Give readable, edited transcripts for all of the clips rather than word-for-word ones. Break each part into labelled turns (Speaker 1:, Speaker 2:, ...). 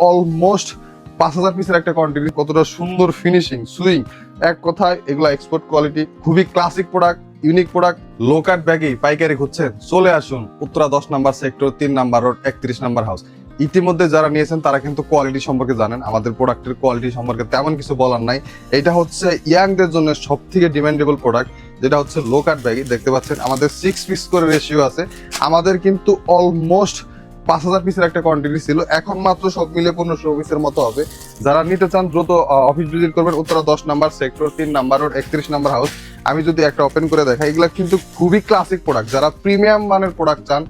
Speaker 1: Almost 5,000 পিসের একটা quantity, কতটা সুন্দর ফিনিশিং, সুইং, এক কথায় এগুলো এক্সপোর্ট কোয়ালিটি, খুবই ক্লাসিক প্রোডাক্ট, ইউনিক প্রোডাক্ট। লো কাট ব্যাগে পাইকারি খুঁজছেন, চলে আসুন Uttara 10 number sector, 3 number road, 31 number house. ইতিমধ্যে যারা নিয়েছেন তারা কিন্তু কোয়ালিটি সম্পর্কে জানেন, আমাদের প্রোডাক্টের কোয়ালিটি সম্পর্কে তেমন কিছু বলার নাই। এটা হচ্ছে ইয়াংদের জন্য সব থেকে ডিমান্ডেবল প্রোডাক্ট, যেটা হচ্ছে লো কাট ব্যাগি। দেখতে পাচ্ছেন আমাদের 6 পিস করে রেশিও আছে। আমাদের কিন্তু অলমোস্ট 5,000 পিসের একটা কোয়ান্টিটি ছিল, এখন মাত্র সব মিলে 1500 পিসের মতো হবে। যারা নিতে চান দ্রুত অফিস ভিজিট করবেন, Uttara 10 number sector, 3 number road, 31 number house. আমি যদি একটা ওপেন করে দেখাই, এগুলা কিন্তু খুবই ক্লাসিক প্রোডাক্ট। যারা প্রিমিয়াম মানের প্রোডাক্ট চান,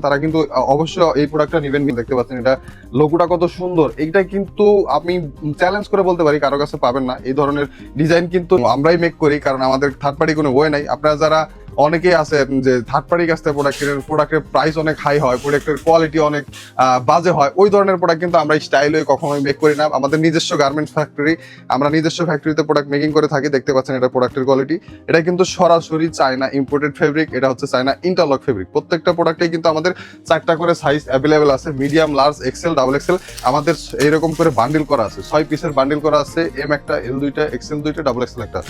Speaker 1: তারা কিন্তু অবশ্যই এই প্রোডাক্টটা নেবেন। দেখতে পাচ্ছেন এটা লোগোটা কত সুন্দর, এইটা কিন্তু আমি চ্যালেঞ্জ করে বলতে পারি কারো কাছে পাবেন না। এই ধরনের ডিজাইন কিন্তু আমরাই মেক করি, কারণ আমাদের থার্ড পার্টি কোনো ওয়ে নাই। আপনারা যারা অনেকেই আছে যে থার্ড পার্টির কাছ থেকে প্রোডাক্টের প্রাইস অনেক হাই হয়, প্রোডাক্টের কোয়ালিটি অনেক বাজে হয়, ওই ধরনের প্রোডাক্ট কিন্তু আমরা স্টাইলে কখনোই মেক করি না। আমাদের নিজস্ব গার্মেন্টস ফ্যাক্টরি, আমরা নিজস্ব ফ্যাক্টরিতে প্রোডাক্ট মেকিং করে থাকি। দেখতে পাচ্ছেন এটা প্রোডাক্টের কোয়ালিটি, এটা কিন্তু সরাসরি চায়না ইম্পোর্টেড ফেব্রিক, এটা হচ্ছে চায়না ইন্টারলক ফেব্রিক। প্রত্যেকটা প্রোডাক্টে কিন্তু আমাদের 4টা করে সাইজ অ্যাভেলেবেল আছে, medium, large, XL, double XL. আমাদের এইরকম করে বান্ডিল করা আছে, 6 পিসের বান্ডিল করা আছে, এম একটা, এল 2টা, এক্সেল 2টা, ডাবল এক্সেল একটা,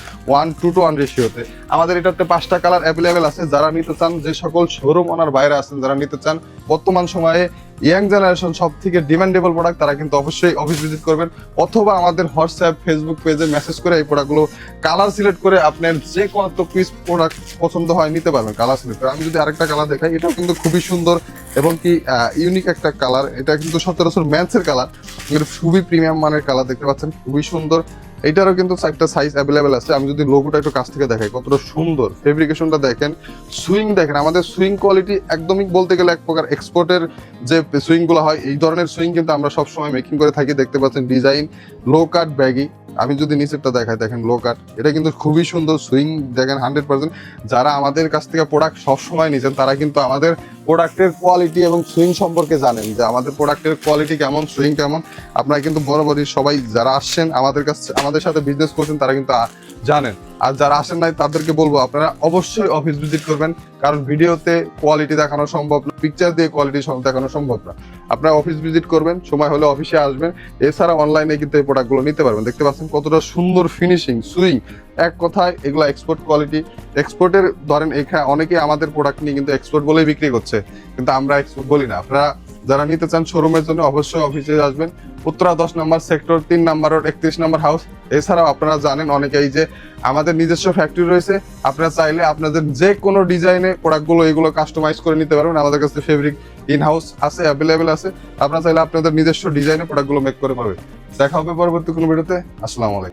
Speaker 1: 1:1 রেশিওতে। আমাদের এটাতে 5টা কালার অ্যাভেলেবেল আছে। যারা নিতে চান, যে সকল শোরুম ওনার বাইরে আছেন, যারা নিতে চান বর্তমান সময়ে ইয়াং জেনারেশন সব থেকে ডিমান্ডেবল প্রোডাক্ট, তারা কিন্তু অবশ্যই অফিস ভিজিট করবেন, অথবা আমাদের হোয়াটসঅ্যাপ, ফেসবুক পেজে মেসেজ করে এই প্রোডাক্টগুলো কালার সিলেক্ট করে আপনার যে কত পিস প্রোডাক্ট পছন্দ হয় নিতে পারবেন কালার সিলেক্ট করে। আমি যদি আরেকটা কালার দেখাই, এটাও কিন্তু খুবই সুন্দর এবং কি ইউনিক একটা কালার। এটা কিন্তু সচরাচর ম্যান্সের কালার, এটা খুবই প্রিমিয়াম মানের কালার। দেখতে পাচ্ছেন খুবই সুন্দর। এটারও কিন্তু 4টা সাইজ অ্যাভেলেবেল আছে। আমি যদি লোগোটা একটু কাছ থেকে দেখাই, কতটা সুন্দর ফেব্রিকেশনটা দেখেন, সুইং দেখেন। আমাদের সুইং কোয়ালিটি একদমই বলতে গেলে এক প্রকার এক্সপোর্টের যে সুইং গুলো হয়, এই ধরনের সুইং কিন্তু আমরা সবসময় মেকিং করে থাকি। দেখতে পাচ্ছেন ডিজাইন লো কাট ব্যাগি। আমি যদি নিচেরটা দেখাই, দেখেন লো কাট, এটা কিন্তু খুবই সুন্দর সুইং দেখেন 100%। যারা আমাদের কাছ থেকে প্রোডাক্ট সবসময় নিচ্ছেন, তারা কিন্তু আমাদের প্রোডাক্টের কোয়ালিটি এবং সুইং সম্পর্কে জানেন, যে আমাদের প্রোডাক্টের কোয়ালিটি কেমন, সুইং কেমন। আপনারা কিন্তু বরাবরই সবাই যারা আসছেন আমাদের সাথে বিজনেস করছেন, তারা কিন্তু জানেন। আর যারা আসেন নাই, তাদেরকে বলবো আপনারা অবশ্যই অফিস ভিজিট করবেন, কারণ ভিডিওতে কোয়ালিটি দেখানো সম্ভব না, পিকচার দিয়ে কোয়ালিটি দেখানো সম্ভব না। আপনারা অফিস ভিজিট করবেন, সময় হলে অফিসে আসবেন। এছাড়া অনলাইনে কিন্তু এই প্রোডাক্টগুলো নিতে পারবেন। দেখতে পাচ্ছেন কতটা সুন্দর ফিনিশিং, সুইং, এক কথায় এগুলো এক্সপোর্ট কোয়ালিটি। এক্সপোর্টের ধরেন এখানে অনেকে আমাদের প্রোডাক্ট নিয়ে কিন্তু এক্সপোর্ট বলেই বিক্রি করছে, কিন্তু আমরা এক্সপোর্ট বলি না। আপনারা যারা নিতে চান শোরুমের জন্য অবশ্যই অফিসে আসবেন, Uttara 10 number sector, 3 number road, 31 number house. এছাড়াও আপনারা জানেন অনেকেই যে আমাদের নিজস্ব ফ্যাক্টরি রয়েছে, আপনারা চাইলে আপনাদের যে কোনো ডিজাইনে প্রোডাক্টগুলো এগুলো কাস্টমাইজ করে নিতে পারবেন। আমাদের কাছে ফেব্রিক ইন হাউস আছে, অ্যাভেলেবেল আছে। আপনারা চাইলে আপনাদের নিজস্ব ডিজাইনে প্রোডাক্টগুলো মেক করে পারবেন। দেখা হবে পরবর্তী কোনো ভিডিওতে। আসসালামু আলাইকুম।